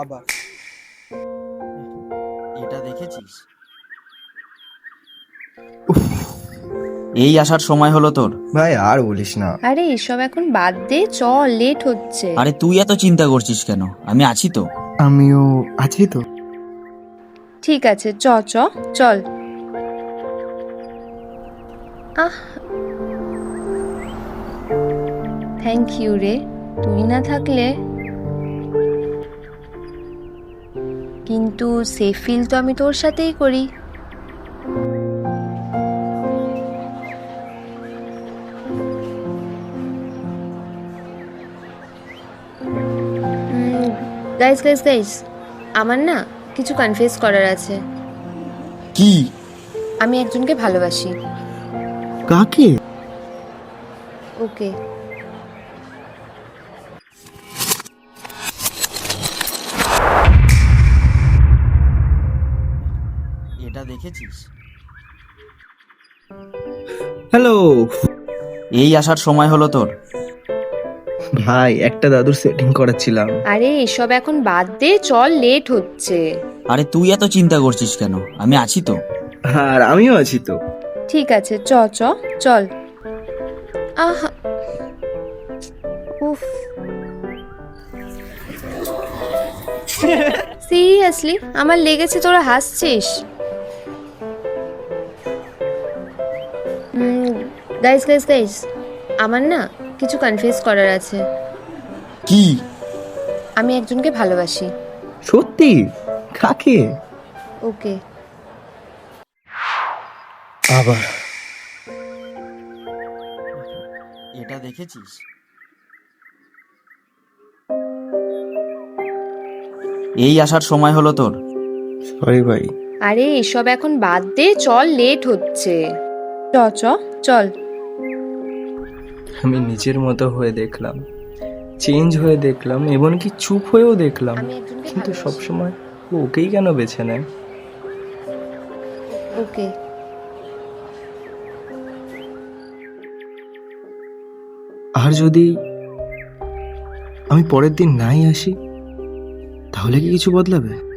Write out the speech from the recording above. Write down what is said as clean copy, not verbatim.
আবার এটা দেখেছিস? এই আসার সময় হলো তোর। ভাই আর বলিস না। আরে এসব এখন বাদ দে, চল, লেট হচ্ছে। আরে তুই এত চিন্তা করছিস কেন? আমি আছি তো। আমিও আছি তো। ঠিক আছে, চল। আহ, থ্যাংক ইউ রে, তুই না থাকলে। কিন্তু সেফ ফিল তো আমি তোর সাথেই করি। গাইস, আমার না কিছু কনফেস করার আছে। কি? আমি একজনকে ভালোবাসি। কাকে? ওকে। এটা দেখেছিস? হ্যালো এই আসার সময় হলো তোর। ভাই, একটা দাদুর সেটিং করাচ্ছিলাম। আরে এসব এখন বাদ দে, চল, লেট হচ্ছে। আরে তুই এত চিন্তা করছিস কেন? আমি আছি তো। আর আমিও আছি তো। ঠিক আছে, চল। আহ, উফ, সিরিয়াসলি আমার লেগেছে, তোরা হাসছিস। গাইস, আমার না কিছু কনফেস করার আছে। কি? আমি একজনকে ভালোবাসি। সত্যি? কাকে? ওকে। আবার এটা দেখেছিস? এই আসার সময় হলো তোর। সরি ভাই। আরে এসব এখন বাদ দে, চল, লেট হচ্ছে। চল। আমি নিজের মতো হয়ে দেখলাম, চেঞ্জ হয়ে দেখলাম, এমনকি চুপ হয়েও দেখলাম, আমি একজনকে কিন্তু ভালোবাসি। সবসময় ও ওকেই কেন বেছে নেয়? ওকে। আর যদি আমি পরের দিন নাই আসি, তাহলে কি কিছু বদলাবে?